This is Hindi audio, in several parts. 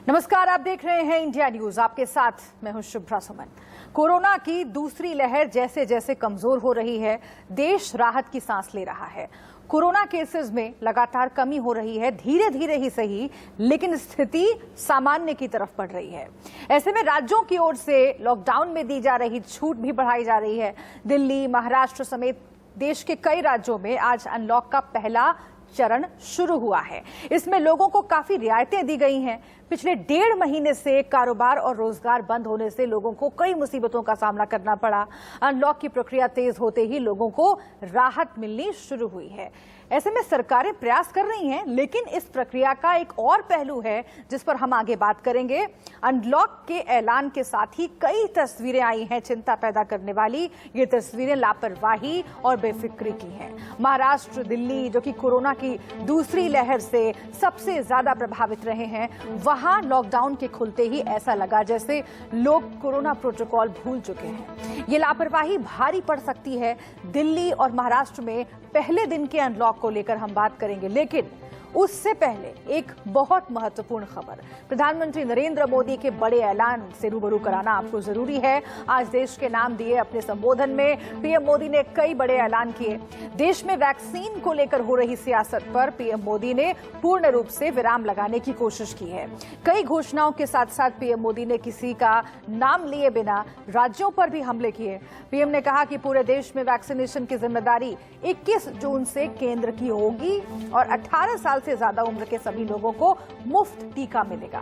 नमस्कार, आप देख रहे हैं इंडिया न्यूज। आपके साथ मैं हूं शुभ्रा सुमन। कोरोना की दूसरी लहर जैसे जैसे कमजोर हो रही है, देश राहत की सांस ले रहा है। कोरोना केसेस में लगातार कमी हो रही है, धीरे धीरे ही सही, लेकिन स्थिति सामान्य की तरफ बढ़ रही है। ऐसे में राज्यों की ओर से लॉकडाउन में दी जा रही छूट भी बढ़ाई जा रही है। दिल्ली, महाराष्ट्र समेत देश के कई राज्यों में आज अनलॉक का पहला चरण शुरू हुआ है। इसमें लोगों को काफी रियायतें दी गई हैं। पिछले 1.5 महीने से कारोबार और रोजगार बंद होने से लोगों को कई मुसीबतों का सामना करना पड़ा। अनलॉक की प्रक्रिया तेज होते ही लोगों को राहत मिलनी शुरू हुई है। ऐसे में सरकारें प्रयास कर रही हैं, लेकिन इस प्रक्रिया का एक और पहलू है जिस पर हम आगे बात करेंगे। अनलॉक के ऐलान के साथ ही कई तस्वीरें आई हैं चिंता पैदा करने वाली। ये तस्वीरें लापरवाही और बेफिक्री की हैं। महाराष्ट्र, दिल्ली, जो कि कोरोना की दूसरी लहर से सबसे ज्यादा प्रभावित रहे हैं, वहां लॉकडाउन के खुलते ही ऐसा लगा जैसे लोग कोरोना प्रोटोकॉल भूल चुके हैं। ये लापरवाही भारी पड़ सकती है। दिल्ली और महाराष्ट्र में पहले दिन के अनलॉक को लेकर हम बात करेंगे, लेकिन उससे पहले एक बहुत महत्वपूर्ण खबर। प्रधानमंत्री नरेंद्र मोदी के बड़े ऐलान से रूबरू कराना आपको जरूरी है। आज देश के नाम दिए अपने संबोधन में पीएम मोदी ने कई बड़े ऐलान किए। देश में वैक्सीन को लेकर हो रही सियासत पर पीएम मोदी ने पूर्ण रूप से विराम लगाने की कोशिश की है। कई घोषणाओं के साथ साथ पीएम मोदी ने किसी का नाम लिए बिना राज्यों पर भी हमले किए। पीएम ने कहा कि पूरे देश में वैक्सीनेशन की जिम्मेदारी 21 जून से केंद्र की होगी और 18 साल से ज्यादा उम्र के सभी लोगों को मुफ्त टीका मिलेगा।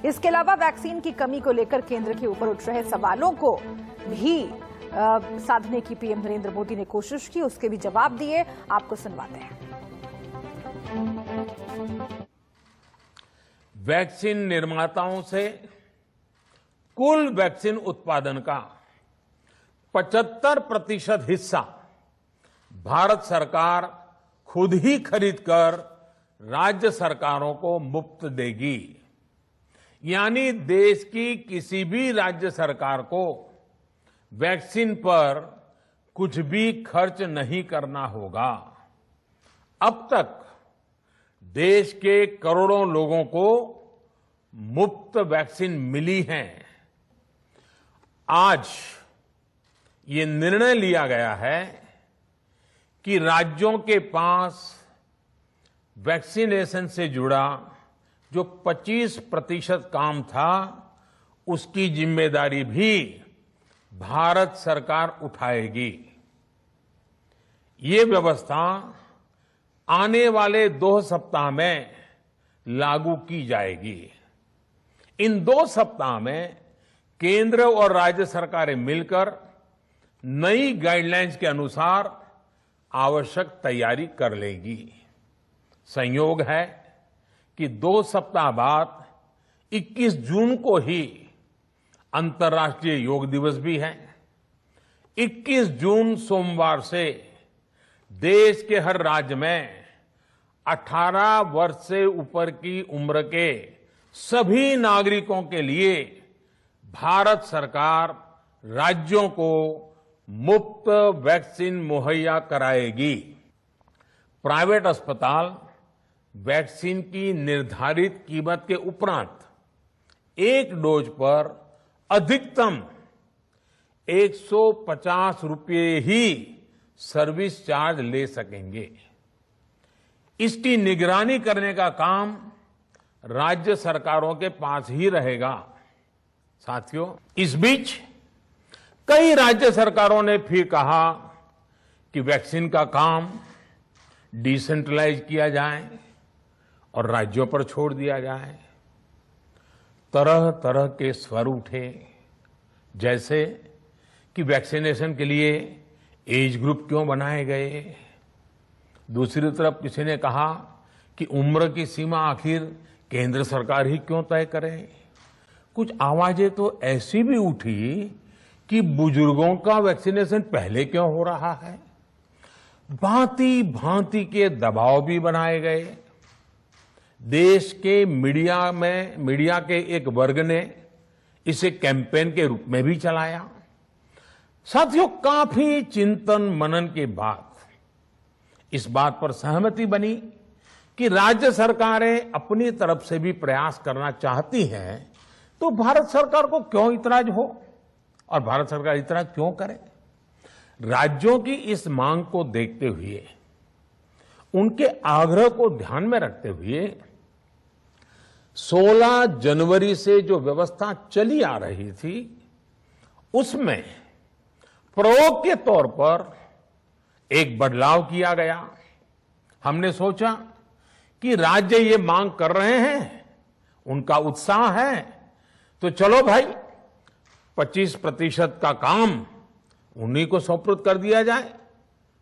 इसके अलावा वैक्सीन की कमी को लेकर केंद्र के ऊपर उठ रहे सवालों को भी साधने की पीएम नरेंद्र मोदी ने कोशिश की, उसके भी जवाब दिए। आपको सुनवाते हैं। वैक्सीन निर्माताओं से कुल वैक्सीन उत्पादन का 75% हिस्सा भारत सरकार खुद ही खरीदकर राज्य सरकारों को मुफ्त देगी। यानी देश की किसी भी राज्य सरकार को वैक्सीन पर कुछ भी खर्च नहीं करना होगा। अब तक देश के करोड़ों लोगों को मुफ्त वैक्सीन मिली है। आज ये निर्णय लिया गया है कि राज्यों के पास वैक्सीनेशन से जुड़ा जो 25% काम था, उसकी जिम्मेदारी भी भारत सरकार उठाएगी। ये व्यवस्था आने वाले 2 सप्ताह में लागू की जाएगी। इन 2 सप्ताह में केंद्र और राज्य सरकारें मिलकर नई गाइडलाइंस के अनुसार आवश्यक तैयारी कर लेगी। संयोग है कि 2 सप्ताह बाद 21 जून को ही अंतर्राष्ट्रीय योग दिवस भी है। 21 जून सोमवार से देश के हर राज्य में 18 वर्ष से ऊपर की उम्र के सभी नागरिकों के लिए भारत सरकार राज्यों को मुफ्त वैक्सीन मुहैया कराएगी। प्राइवेट अस्पताल वैक्सीन की निर्धारित कीमत के उपरांत एक डोज पर अधिकतम 150 रुपये ही सर्विस चार्ज ले सकेंगे। इसकी निगरानी करने का काम राज्य सरकारों के पास ही रहेगा। साथियों, इस बीच कई राज्य सरकारों ने फिर कहा कि वैक्सीन का काम डिसेंट्रलाइज किया जाए और राज्यों पर छोड़ दिया जाए। तरह तरह के स्वर उठे, जैसे कि वैक्सीनेशन के लिए एज ग्रुप क्यों बनाए गए। दूसरी तरफ किसी ने कहा कि उम्र की सीमा आखिर केंद्र सरकार ही क्यों तय करे। कुछ आवाजें तो ऐसी भी उठी कि बुजुर्गों का वैक्सीनेशन पहले क्यों हो रहा है। भांति भांति के दबाव भी बनाए गए। देश के मीडिया के एक वर्ग ने इसे कैंपेन के रूप में भी चलाया। साथियों, काफी चिंतन मनन के बाद इस बात पर सहमति बनी कि राज्य सरकारें अपनी तरफ से भी प्रयास करना चाहती हैं, तो भारत सरकार को क्यों इतराज हो और भारत सरकार इतराज क्यों करे? राज्यों की इस मांग को देखते हुए, उनके आग्रह को ध्यान में रखते हुए 16 जनवरी से जो व्यवस्था चली आ रही थी, उसमें प्रयोग के तौर पर एक बदलाव किया गया। हमने सोचा कि राज्य ये मांग कर रहे हैं, उनका उत्साह है, तो चलो भाई 25% का काम उन्हीं को सुपुर्द कर दिया जाए,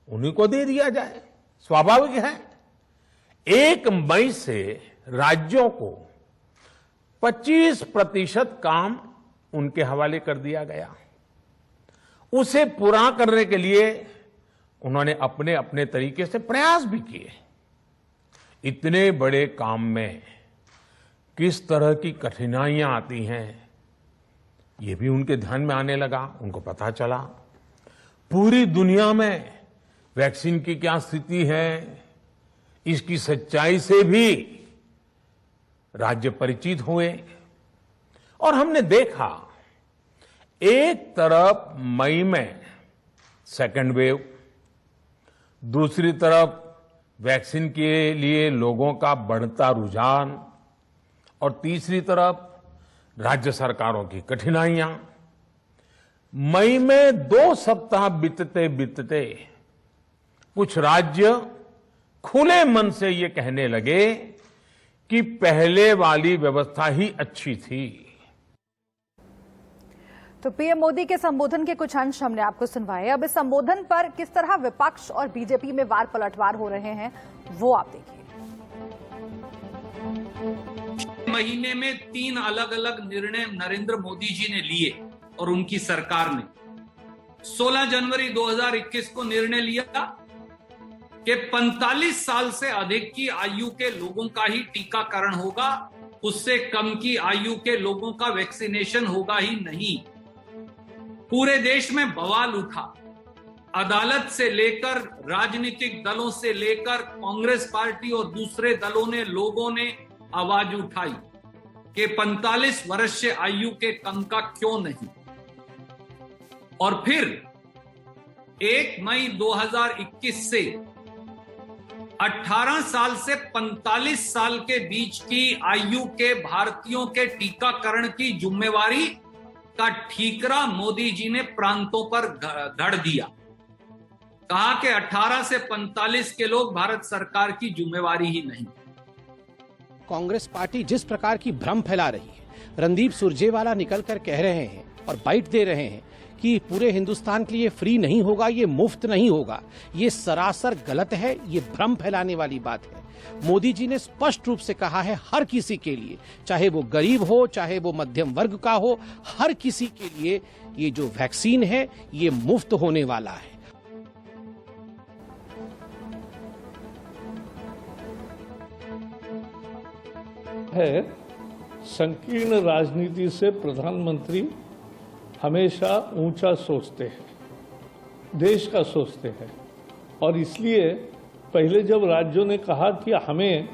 उन्हीं को दे दिया जाए। स्वाभाविक है 1 मई से राज्यों को 25% काम उनके हवाले कर दिया गया। उसे पूरा करने के लिए उन्होंने अपने अपने तरीके से प्रयास भी किए। इतने बड़े काम में किस तरह की कठिनाइयां आती हैं, ये भी उनके ध्यान में आने लगा। उनको पता चला पूरी दुनिया में वैक्सीन की क्या स्थिति है, इसकी सच्चाई से भी राज्य परिचित हुए। और हमने देखा एक तरफ मई में सेकेंड वेव, दूसरी तरफ वैक्सीन के लिए लोगों का बढ़ता रुझान, और तीसरी तरफ राज्य सरकारों की कठिनाइयां। मई में 2 सप्ताह बीतते बीतते कुछ राज्य खुले मन से ये कहने लगे कि पहले वाली व्यवस्था ही अच्छी थी। तो पीएम मोदी के संबोधन के कुछ अंश हमने आपको सुनवाए। अब इस संबोधन पर किस तरह विपक्ष और बीजेपी में वार पलटवार हो रहे हैं, वो आप देखिए। महीने में 3 अलग अलग निर्णय नरेंद्र मोदी जी ने लिए और उनकी सरकार ने। 16 जनवरी 2021 को निर्णय लिया कि 45 साल से अधिक की आयु के लोगों का ही टीकाकरण होगा, उससे कम की आयु के लोगों का वैक्सीनेशन होगा ही नहीं। पूरे देश में बवाल उठा। अदालत से लेकर राजनीतिक दलों से लेकर कांग्रेस पार्टी और दूसरे दलों ने, लोगों ने आवाज उठाई कि 45 वर्ष से आयु के कम का क्यों नहीं। और फिर 1 मई 2021 से 18 साल से 45 साल के बीच की आयु के भारतीयों के टीकाकरण की जिम्मेवारी का ठीकरा मोदी जी ने प्रांतों पर गढ़ दिया। कहा कि 18 से 45 के लोग भारत सरकार की जिम्मेवारी ही नहीं। कांग्रेस पार्टी जिस प्रकार की भ्रम फैला रही है, रणदीप सुरजेवाला निकलकर कह रहे हैं और बाइट दे रहे हैं कि पूरे हिंदुस्तान के लिए फ्री नहीं होगा, ये मुफ्त नहीं होगा, ये सरासर गलत है, ये भ्रम फैलाने वाली बात है। मोदी जी ने स्पष्ट रूप से कहा है हर किसी के लिए, चाहे वो गरीब हो, चाहे वो मध्यम वर्ग का हो, हर किसी के लिए ये जो वैक्सीन है ये मुफ्त होने वाला है। संकीर्ण राजनीति से प्रधानमंत्री हमेशा ऊंचा सोचते हैं, देश का सोचते हैं, और इसलिए पहले जब राज्यों ने कहा कि हमें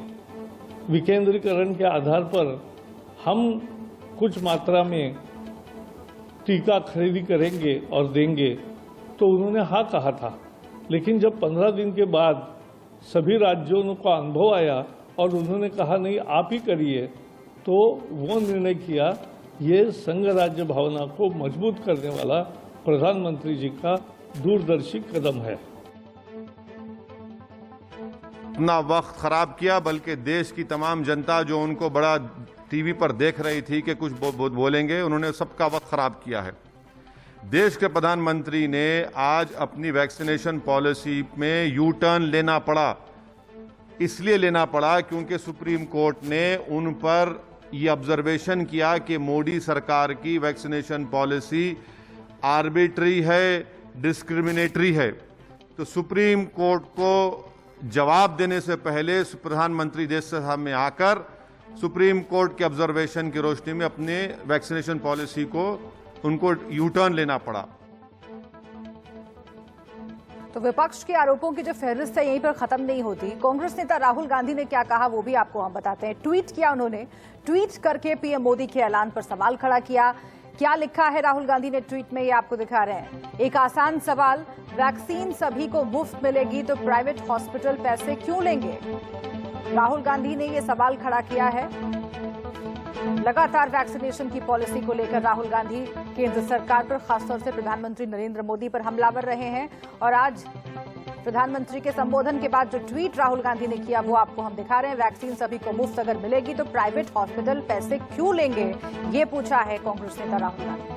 विकेंद्रीकरण के आधार पर हम कुछ मात्रा में टीका खरीदी करेंगे और देंगे, तो उन्होंने हाँ कहा था। लेकिन जब 15 दिन के बाद सभी राज्यों को अनुभव आया और उन्होंने कहा नहीं आप ही करिए, तो वो निर्णय किया। ये संघ राज्य भावना को मजबूत करने वाला प्रधानमंत्री जी का दूरदर्शी कदम है। अपना वक्त खराब किया, बल्कि देश की तमाम जनता जो उनको बड़ा टीवी पर देख रही थी कि कुछ बोलेंगे, उन्होंने सबका वक्त खराब किया है। देश के प्रधानमंत्री ने आज अपनी वैक्सीनेशन पॉलिसी में यू टर्न लेना पड़ा। इसलिए लेना पड़ा क्योंकि सुप्रीम कोर्ट ने उन पर यह ऑब्जर्वेशन किया कि मोदी सरकार की वैक्सीनेशन पॉलिसी आर्बिट्री है, डिस्क्रिमिनेटरी है। तो सुप्रीम कोर्ट को जवाब देने से पहले प्रधानमंत्री देश के सामने आकर सुप्रीम कोर्ट के ऑब्जर्वेशन की रोशनी में अपने वैक्सीनेशन पॉलिसी को उनको यू टर्न लेना पड़ा। तो विपक्ष के आरोपों की जो फहरिस्त है यहीं पर खत्म नहीं होती। कांग्रेस नेता राहुल गांधी ने क्या कहा वो भी आपको हम बताते हैं। ट्वीट किया उन्होंने, ट्वीट करके पीएम मोदी के ऐलान पर सवाल खड़ा किया। क्या लिखा है राहुल गांधी ने ट्वीट में, ये आपको दिखा रहे हैं। एक आसान सवाल, वैक्सीन सभी को मुफ्त मिलेगी तो प्राइवेट हॉस्पिटल पैसे क्यों लेंगे? राहुल गांधी ने ये सवाल खड़ा किया है। लगातार वैक्सीनेशन की पॉलिसी को लेकर राहुल गांधी केंद्र सरकार पर, खासतौर से प्रधानमंत्री नरेंद्र मोदी पर हमलावर रहे हैं। और आज प्रधानमंत्री के संबोधन के बाद जो ट्वीट राहुल गांधी ने किया वो आपको हम दिखा रहे हैं। वैक्सीन सभी को मुफ्त अगर मिलेगी तो प्राइवेट हॉस्पिटल पैसे क्यों लेंगे, ये पूछा है कांग्रेस नेता राहुल गांधी।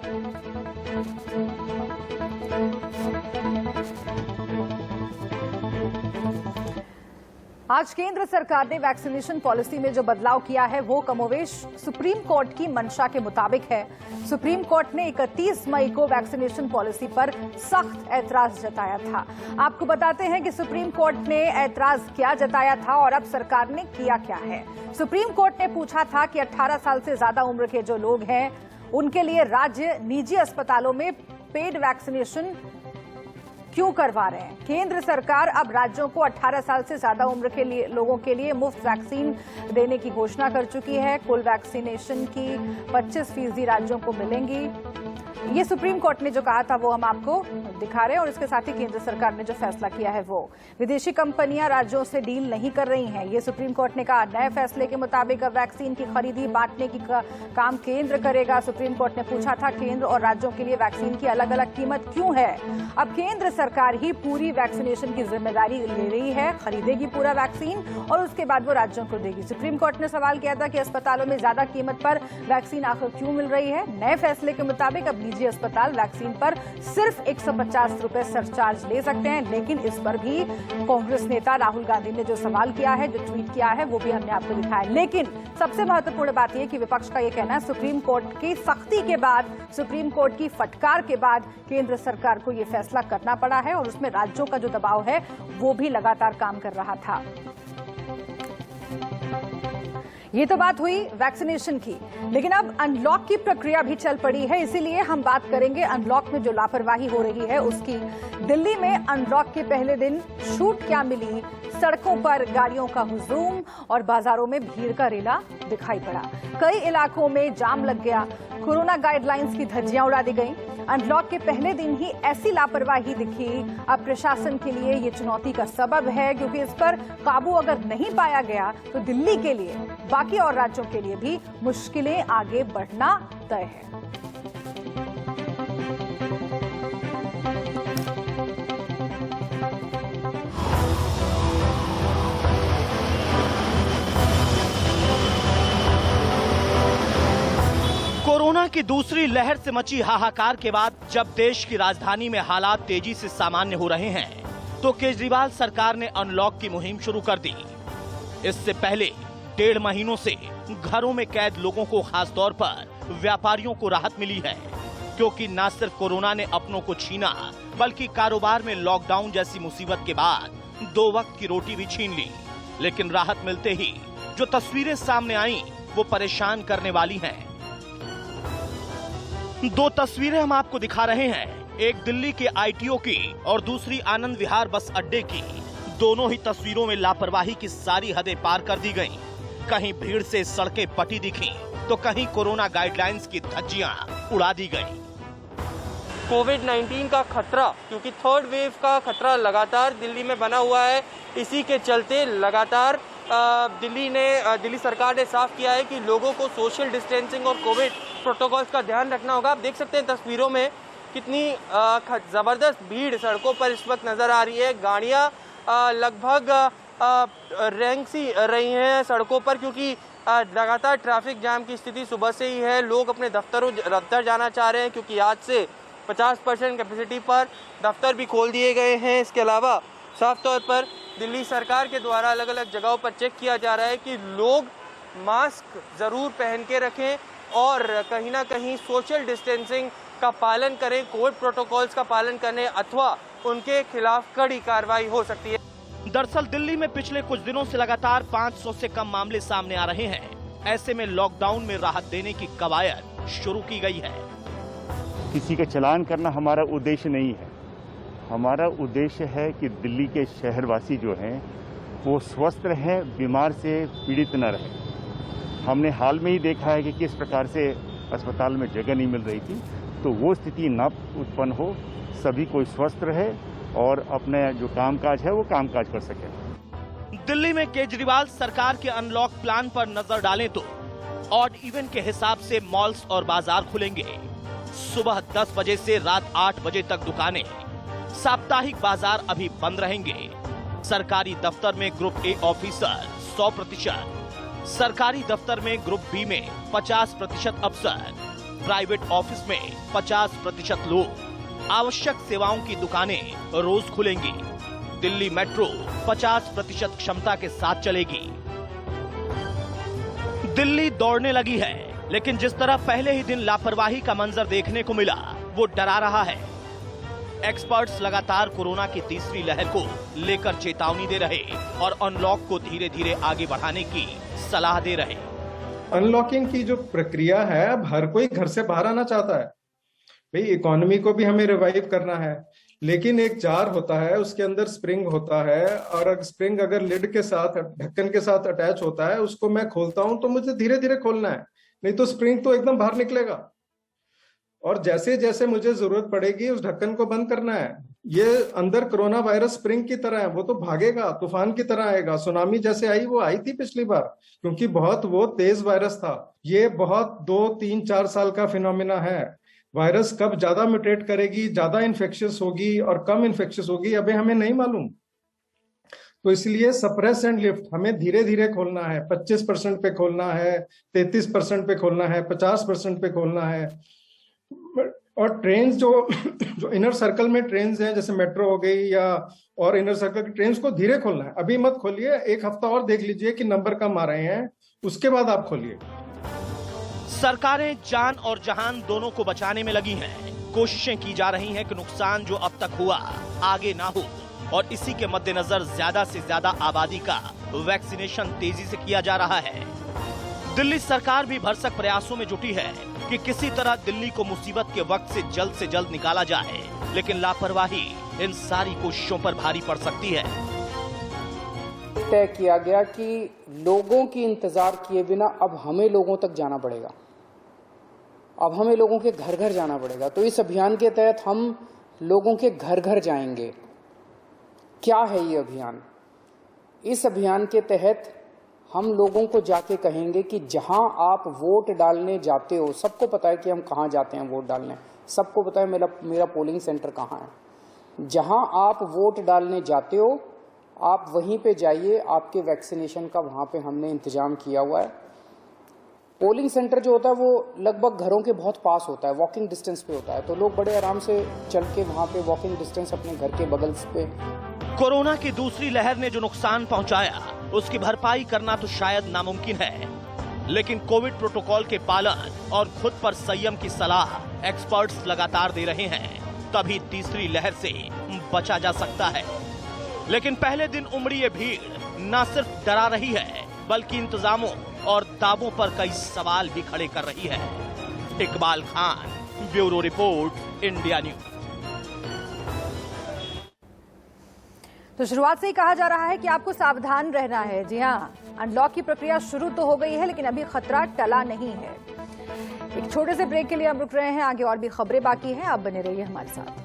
आज केंद्र सरकार ने वैक्सीनेशन पॉलिसी में जो बदलाव किया है वो कमोवेश सुप्रीम कोर्ट की मंशा के मुताबिक है। सुप्रीम कोर्ट ने 31 मई को वैक्सीनेशन पॉलिसी पर सख्त ऐतराज जताया था। आपको बताते हैं कि सुप्रीम कोर्ट ने ऐतराज क्या जताया था और अब सरकार ने किया क्या है। सुप्रीम कोर्ट ने पूछा था कि 18 साल से ज्यादा उम्र के जो लोग हैं उनके लिए राज्य निजी अस्पतालों में पेड वैक्सीनेशन क्यों करवा रहे हैं। केंद्र सरकार अब राज्यों को 18 साल से ज्यादा उम्र के लिए लोगों के लिए मुफ्त वैक्सीन देने की घोषणा कर चुकी है। कुल वैक्सीनेशन की 25% राज्यों को मिलेंगी। ये सुप्रीम कोर्ट ने जो कहा था वो हम आपको दिखा रहे हैं। और इसके साथ ही केंद्र सरकार ने जो फैसला किया है वो, विदेशी कंपनियां राज्यों से डील नहीं कर रही हैं। ये सुप्रीम कोर्ट ने कहा। नए फैसले के मुताबिक अब वैक्सीन की खरीदी बांटने की काम केंद्र करेगा। सुप्रीम कोर्ट ने पूछा था केंद्र और राज्यों के लिए वैक्सीन की अलग अलग कीमत क्यों है। अब केंद्र सरकार ही पूरी वैक्सीनेशन की जिम्मेदारी ले रही है, खरीदेगी पूरा वैक्सीन और उसके बाद वो राज्यों को देगी। सुप्रीम कोर्ट ने सवाल किया था कि अस्पतालों में ज्यादा कीमत पर वैक्सीन आखिर क्यों मिल रही है। नए फैसले के मुताबिक अब निजी अस्पताल वैक्सीन पर सिर्फ 150 रुपए सरचार्ज ले सकते हैं। लेकिन इस पर भी कांग्रेस नेता राहुल गांधी ने जो सवाल किया है, जो ट्वीट किया है, वो भी हमने आपको दिखाया। लेकिन सबसे महत्वपूर्ण बात यह कि विपक्ष का यह कहना है सुप्रीम कोर्ट की सख्ती के बाद, सुप्रीम कोर्ट की फटकार के बाद केंद्र सरकार को यह फैसला करना पड़ा है और उसमें राज्यों का जो दबाव है वो भी लगातार काम कर रहा था। ये तो बात हुई वैक्सीनेशन की, लेकिन अब अनलॉक की प्रक्रिया भी चल पड़ी है। इसीलिए हम बात करेंगे अनलॉक में जो लापरवाही हो रही है उसकी। दिल्ली में अनलॉक के पहले दिन छूट क्या मिली, सड़कों पर गाड़ियों का हुजूम और बाजारों में भीड़ का रेला दिखाई पड़ा। कई इलाकों में जाम लग गया, कोरोना गाइडलाइंस की धज्जियां उड़ा दी गई। अनलॉक के पहले दिन ही ऐसी लापरवाही दिखी। अब प्रशासन के लिए ये चुनौती का सबब है, क्योंकि इस पर काबू अगर नहीं पाया गया तो दिल्ली के लिए, बाकी और राज्यों के लिए भी मुश्किलें आगे बढ़ना तय है। कोरोना की दूसरी लहर से मची हाहाकार के बाद जब देश की राजधानी में हालात तेजी से सामान्य हो रहे हैं, तो केजरीवाल सरकार ने अनलॉक की मुहिम शुरू कर दी। इससे पहले 1.5 महीनों से घरों में कैद लोगों को, खासतौर पर व्यापारियों को राहत मिली है, क्योंकि न सिर्फ कोरोना ने अपनों को छीना, बल्कि कारोबार में लॉकडाउन जैसी मुसीबत के बाद 2 वक्त की रोटी भी छीन ली। लेकिन राहत मिलते ही जो तस्वीरें सामने आई वो परेशान करने वाली हैं। 2 तस्वीरें हम आपको दिखा रहे हैं, एक दिल्ली के आईटीओ की और दूसरी आनंद विहार बस अड्डे की। दोनों ही तस्वीरों में लापरवाही की सारी हदें पार कर दी गईं। कहीं भीड़ से सड़कें पटी दिखीं, तो कहीं कोरोना गाइडलाइंस की धज्जियां उड़ा दी गईं। कोविड-19 का खतरा, क्योंकि 3rd वेव का खतरा लगातार दिल्ली में बना हुआ है, इसी के चलते लगातार दिल्ली सरकार ने साफ किया है कि लोगों को सोशल डिस्टेंसिंग और कोविड प्रोटोकॉल्स का ध्यान रखना होगा। आप देख सकते हैं तस्वीरों में कितनी ज़बरदस्त भीड़ सड़कों पर इस वक्त नज़र आ रही है। गाड़ियां लगभग रैंक सी रही हैं सड़कों पर, क्योंकि लगातार ट्रैफिक जाम की स्थिति सुबह से ही है। लोग अपने दफ्तर जाना चाह रहे हैं, क्योंकि आज से 50% कैपेसिटी पर दफ्तर भी खोल दिए गए हैं। इसके अलावा साफ तौर पर दिल्ली सरकार के द्वारा अलग अलग जगहों पर चेक किया जा रहा है कि लोग मास्क ज़रूर पहन के रखें और कहीं ना कहीं सोशल डिस्टेंसिंग का पालन करें, कोविड प्रोटोकॉल्स का पालन करें, अथवा उनके खिलाफ कड़ी कार्रवाई हो सकती है। दरअसल दिल्ली में पिछले कुछ दिनों से लगातार 500 से कम मामले सामने आ रहे हैं। ऐसे में लॉकडाउन में राहत देने की कवायद शुरू की गई है। किसी का चालान करना हमारा उद्देश्य नहीं है। हमारा उद्देश्य है कि दिल्ली के शहरवासी जो हैं वो स्वस्थ रहें, बीमार से पीड़ित न रहें। हमने हाल में ही देखा है कि किस प्रकार से अस्पताल में जगह नहीं मिल रही थी, तो वो स्थिति न उत्पन्न हो, सभी कोई स्वस्थ रहे और अपने जो कामकाज है वो कामकाज कर सके। दिल्ली में केजरीवाल सरकार के अनलॉक प्लान पर नजर डालें तो ऑड इवन के हिसाब से मॉल्स और बाजार खुलेंगे। सुबह 10 बजे से रात 8 बजे तक दुकानें, साप्ताहिक बाजार अभी बंद रहेंगे। सरकारी दफ्तर में ग्रुप ए ऑफिसर 100%, सरकारी दफ्तर में ग्रुप बी में 50% अफसर, प्राइवेट ऑफिस में 50% लोग। आवश्यक सेवाओं की दुकानें रोज खुलेंगी। दिल्ली मेट्रो 50% क्षमता के साथ चलेगी। दिल्ली दौड़ने लगी है, लेकिन जिस तरह पहले ही दिन लापरवाही का मंजर देखने को मिला वो डरा रहा है। एक्सपर्ट्स लगातार कोरोना की तीसरी लहर को लेकर चेतावनी दे रहे और अनलॉक को धीरे धीरे आगे बढ़ाने की सलाह दे रहे। अनलॉकिंग की जो प्रक्रिया है, अब हर कोई घर से बाहर आना चाहता है। भाई इकोनॉमी को भी हमें रिवाइव करना है, लेकिन एक जार होता है, उसके अंदर स्प्रिंग होता है, और स्प्रिंग अगर लिड के साथ, ढक्कन के साथ अटैच होता है, उसको मैं खोलता हूं तो मुझे धीरे धीरे खोलना है, नहीं तो स्प्रिंग तो एकदम बाहर निकलेगा। और जैसे जैसे मुझे जरूरत पड़ेगी उस ढक्कन को बंद करना है। ये अंदर कोरोना वायरस स्प्रिंग की तरह है, वो तो भागेगा, तूफान की तरह आएगा। सुनामी जैसे आई वो आई थी पिछली बार, क्योंकि बहुत वो तेज वायरस था। ये बहुत 2, 3, 4 साल का फिनोमिना है। वायरस कब ज्यादा म्यूटेट करेगी, ज्यादा इन्फेक्शियस होगी और कम इन्फेक्शियस होगी, अभी हमें नहीं मालूम। तो इसलिए सप्रेस एंड लिफ्ट हमें धीरे धीरे खोलना है। 25% पे खोलना है, 33% पे खोलना है, 50% पे खोलना है। और ट्रेन जो इनर सर्कल में ट्रेन हैं, जैसे मेट्रो हो गई या और इनर सर्कल की ट्रेन को धीरे खोलना है। अभी मत खोलिए, एक हफ्ता और देख लीजिए कि नंबर कम आ रहे हैं, उसके बाद आप खोलिए। सरकारें जान और जहान दोनों को बचाने में लगी हैं। कोशिशें की जा रही हैं कि नुकसान जो अब तक हुआ आगे ना हो, और इसी के मद्देनजर ज्यादा से ज्यादा आबादी का वैक्सीनेशन तेजी से किया जा रहा है। दिल्ली सरकार भी भरसक प्रयासों में जुटी है कि किसी तरह दिल्ली को मुसीबत के वक्त से जल्द निकाला जाए, लेकिन लापरवाही इन सारी कोशिशों पर भारी पड़ सकती है। तय किया गया कि लोगों की इंतजार किए बिना अब हमें लोगों तक जाना पड़ेगा, अब हमें लोगों के घर घर जाना पड़ेगा। तो इस अभियान के तहत हम लोगों के घर घर जाएंगे। क्या है ये अभियान? इस अभियान के तहत हम लोगों को जाके कहेंगे कि जहां आप वोट डालने जाते हो, सबको पता है कि हम कहां जाते हैं वोट डालने, सबको पता है मेरा पोलिंग सेंटर कहां है। जहां आप वोट डालने जाते हो आप वहीं पे जाइए, आपके वैक्सीनेशन का वहां पे हमने इंतजाम किया हुआ है। पोलिंग सेंटर जो होता है वो लगभग घरों के बहुत पास होता है, वॉकिंग डिस्टेंस पे होता है, तो लोग बड़े आराम से चल के वहां पे वॉकिंग डिस्टेंस अपने घर के बगल पे। कोरोना की दूसरी लहर ने जो नुकसान पहुंचाया उसकी भरपाई करना तो शायद नामुमकिन है, लेकिन कोविड प्रोटोकॉल के पालन और खुद पर संयम की सलाह एक्सपर्ट्स लगातार दे रहे हैं, तभी तीसरी लहर से बचा जा सकता है। लेकिन पहले दिन उमड़ी ये भीड़ न सिर्फ डरा रही है, बल्कि इंतजामों और दावों पर कई सवाल भी खड़े कर रही है। Iqbal Khan, bureau report, India news. तो शुरुआत से ही कहा जा रहा है कि आपको सावधान रहना है। जी हाँ, अनलॉक की प्रक्रिया शुरू तो हो गई है, लेकिन अभी खतरा टला नहीं है। एक छोटे से ब्रेक के लिए हम रुक रहे हैं, आगे और भी खबरें बाकी हैं, आप बने रहिए हमारे साथ।